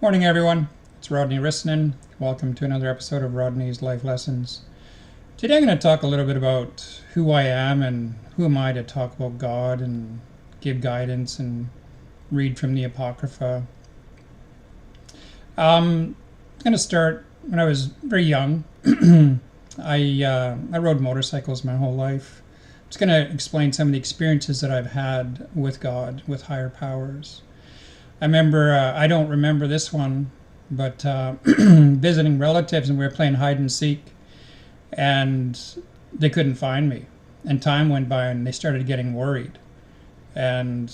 Morning, everyone. It's Rodney Rissanen. Welcome to another episode of Rodney's Life Lessons. Today I'm going to talk a little bit about who I am and who am I to talk about God and give guidance and read from the Apocrypha. I'm going to start when I was very young. I rode motorcycles my whole life. I'm just going to explain some of the experiences that I've had with God, with higher powers. I remember, I don't remember this one, but visiting relatives, and we were playing hide and seek, and they couldn't find me. And time went by, and they started getting worried. And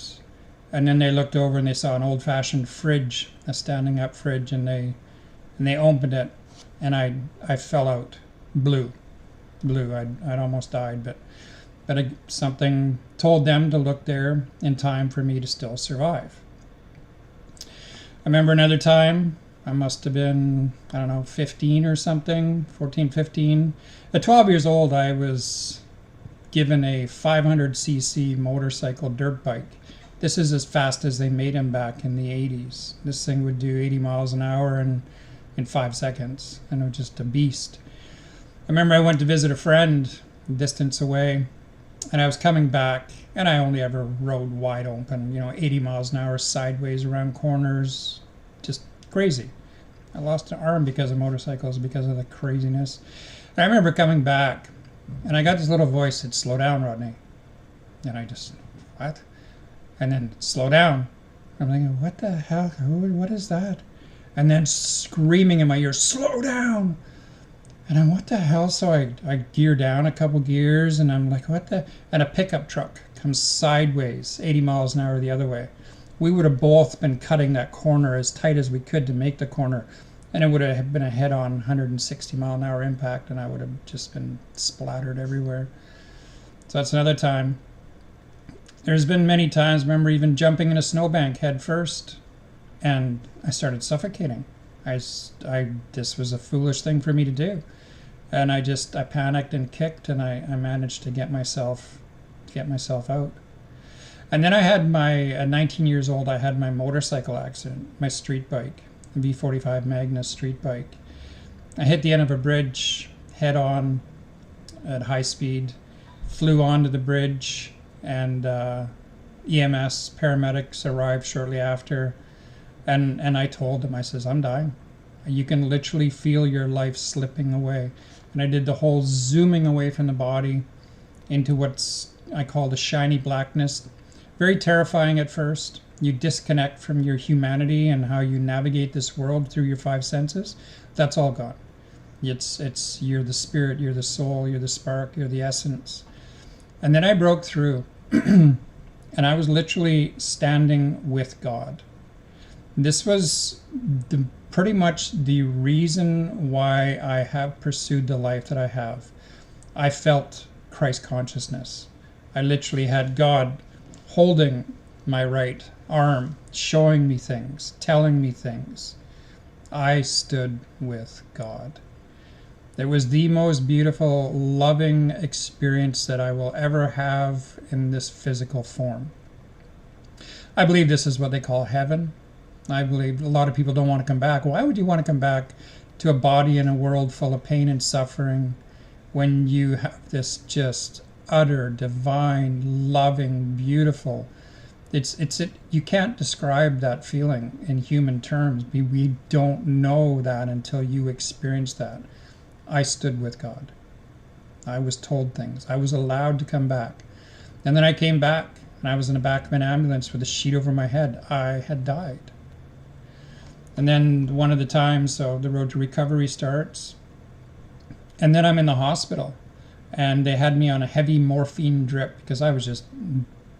then they looked over, and they saw an old-fashioned fridge, a standing-up fridge, and they opened it, and I fell out, blue. I'd almost died, but something told them to look there in time for me to still survive. I remember another time, I must have been, 15 or something, 14, 15. At 12 years old, I was given a 500cc motorcycle dirt bike. This is as fast as they made them back in the 80s. This thing would do 80 miles an hour in 5 seconds, and it was just a beast. I remember I went to visit a friend distance away, and I was coming back, and I only ever rode wide open, 80 miles an hour sideways around corners, just crazy. I lost an arm because of motorcycles, because of the craziness. And I remember coming back, and I got this little voice that said, "Slow down, Rodney." And I just, what? And then, "Slow down." I'm thinking, what the hell? What is that? And then screaming in my ear, "Slow down!" And I'm, what the hell? So I gear down a couple gears, and I'm like, what the? And a pickup truck comes sideways, 80 miles an hour the other way. We would have both been cutting that corner as tight as we could to make the corner, and it would have been a head-on 160 mile an hour impact, and I would have just been splattered everywhere. So that's another time. There's been many times, remember even jumping in a snowbank head first, and I started suffocating. This was a foolish thing for me to do. And I panicked and kicked, and I managed to get myself out. And then I had at 19 years old, I had my motorcycle accident, my street bike, a V45 Magnus street bike. I hit the end of a bridge head on at high speed, flew onto the bridge, and EMS paramedics arrived shortly after. And I told them, I says, "I'm dying. You can literally feel your life slipping away." And I did the whole zooming away from the body into I call the shiny blackness. Very terrifying at first. You disconnect from your humanity and how you navigate this world through your five senses. That's all gone. You're the spirit, you're the soul, you're the spark, you're the essence. And then I broke through, and I was literally standing with God. This was pretty much the reason why I have pursued the life that I have. I felt Christ consciousness. I literally had God holding my right arm, showing me things, telling me things. I stood with God. It was the most beautiful, loving experience that I will ever have in this physical form. I believe this is what they call heaven. I believe a lot of people don't want to come back. Why would you want to come back to a body in a world full of pain and suffering when you have this just utter, divine, loving, beautiful? You can't describe that feeling in human terms. We don't know that until you experience that. I stood with God. I was told things. I was allowed to come back. And then I came back, and I was in the back of an ambulance with a sheet over my head. I had died. And then one of the times, so the road to recovery starts. And then I'm in the hospital. And they had me on a heavy morphine drip because I was just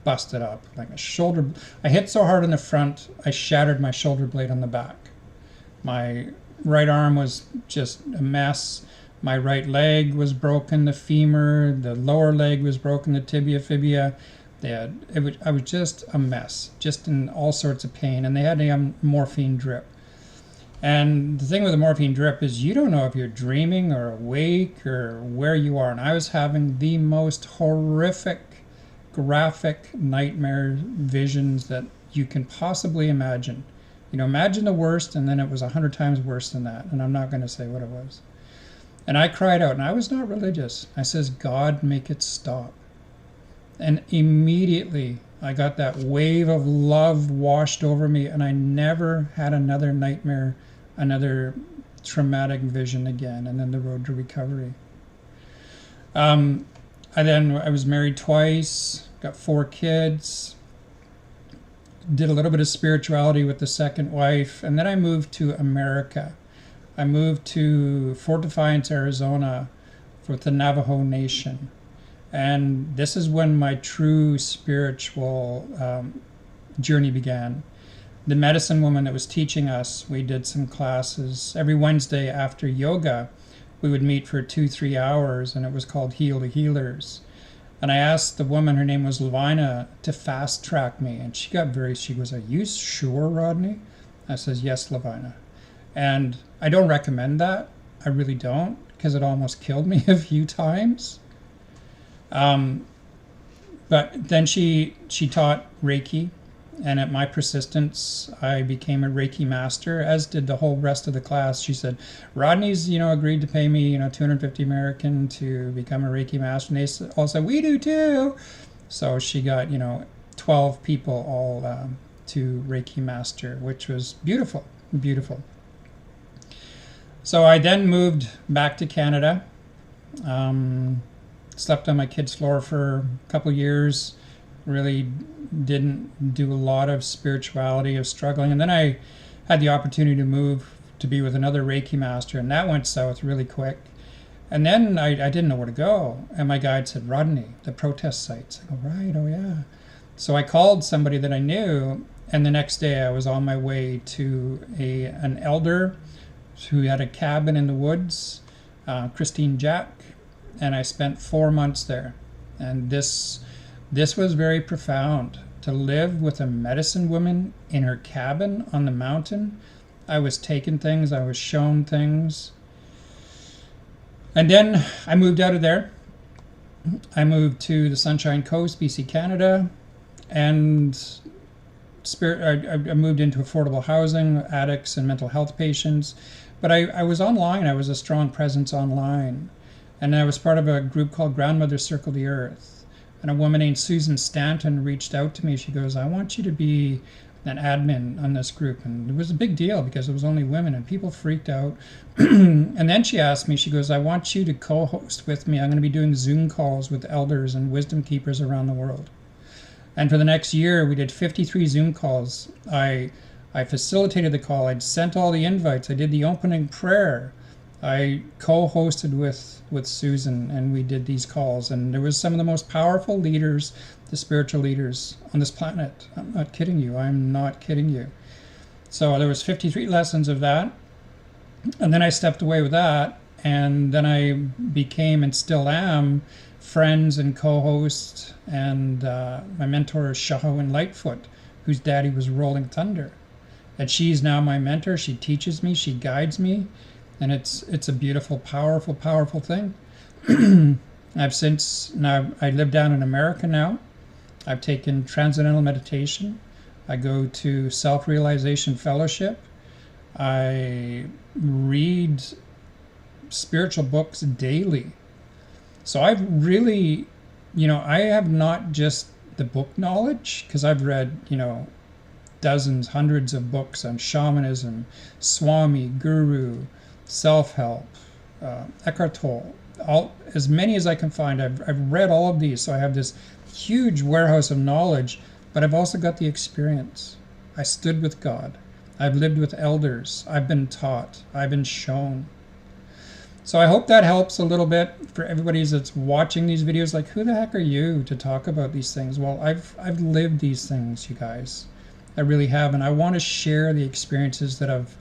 busted up. Like a shoulder. I hit so hard in the front, I shattered my shoulder blade on the back. My right arm was just a mess. My right leg was broken, the femur. The lower leg was broken, the tibia, fibia. I was just a mess, just in all sorts of pain. And they had a morphine drip. And the thing with the morphine drip is you don't know if you're dreaming or awake or where you are. And I was having the most horrific, graphic nightmare visions that you can possibly imagine. Imagine the worst, and then it was 100 times worse than that. And I'm not going to say what it was. And I cried out, and I was not religious. I says, God, make it stop. And immediately I got that wave of love washed over me, and I never had another nightmare, another traumatic vision again, and then the road to recovery. I was married twice, got 4 kids, did a little bit of spirituality with the second wife, and then I moved to America. I moved to Fort Defiance, Arizona, with the Navajo Nation. And this is when my true spiritual journey began. The medicine woman that was teaching us, we did some classes. Every Wednesday after yoga, we would meet for 2-3 hours, and it was called Heal the Healers. And I asked the woman, her name was Lavina, to fast track me. And she goes, are you sure, Rodney? I says, yes, Lavina. And I don't recommend that. I really don't, because it almost killed me a few times. But then she taught Reiki, and at my persistence, I became a Reiki master, as did the whole rest of the class. She said, Rodney's, agreed to pay me, $250 American to become a Reiki master. And they all said, we do too. So she got, 12 people all to Reiki master, which was beautiful, beautiful. So I then moved back to Canada. Slept on my kid's floor for a couple of years. Really didn't do a lot of spirituality, of struggling. And then I had the opportunity to move to be with another Reiki master, and that went south really quick. And then I didn't know where to go. And my guide said, Rodney, the protest sites. I go, right, oh yeah. So I called somebody that I knew, and the next day I was on my way to an elder who had a cabin in the woods, Christine Jack, and I spent 4 months there. And this was very profound, to live with a medicine woman in her cabin on the mountain. I was taken things, I was shown things. And then I moved out of there. I moved to the Sunshine Coast, BC, Canada, and I moved into affordable housing, addicts and mental health patients. But I was online, I was a strong presence online. And I was part of a group called Grandmother Circle the Earth. And a woman named Susan Stanton reached out to me. She goes, I want you to be an admin on this group. And it was a big deal because it was only women, and people freaked out. And then she asked me, she goes, I want you to co-host with me. I'm going to be doing Zoom calls with elders and wisdom keepers around the world. And for the next year, we did 53 Zoom calls. I facilitated the call. I'd sent all the invites. I did the opening prayer. I co-hosted with Susan, and we did these calls. And there was some of the most powerful leaders, the spiritual leaders on this planet. I'm not kidding you. I'm not kidding you. So there was 53 lessons of that. And then I stepped away with that. And then I became, and still am, friends and co-host. And my mentor is Shahowin Lightfoot, whose daddy was Rolling Thunder. And she's now my mentor. She teaches me. She guides me. And it's a beautiful, powerful, powerful thing. I live down in America now. I've taken Transcendental Meditation. I go to Self-Realization Fellowship. I read spiritual books daily. So I've really, I have not just the book knowledge, because I've read, dozens, hundreds of books on shamanism, Swami, Guru, self-help, Eckhart Tolle, as many as I can find. I've read all of these, so I have this huge warehouse of knowledge, but I've also got the experience. I stood with God. I've lived with elders. I've been taught. I've been shown. So I hope that helps a little bit for everybody that's watching these videos. Like, who the heck are you to talk about these things? Well, I've lived these things, you guys. I really have, and I want to share the experiences that have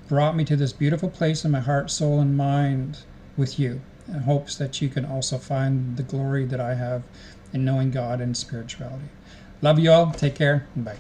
brought me to this beautiful place in my heart, soul, and mind with you, in hopes that you can also find the glory that I have in knowing God and spirituality. Love you all. Take care. And bye.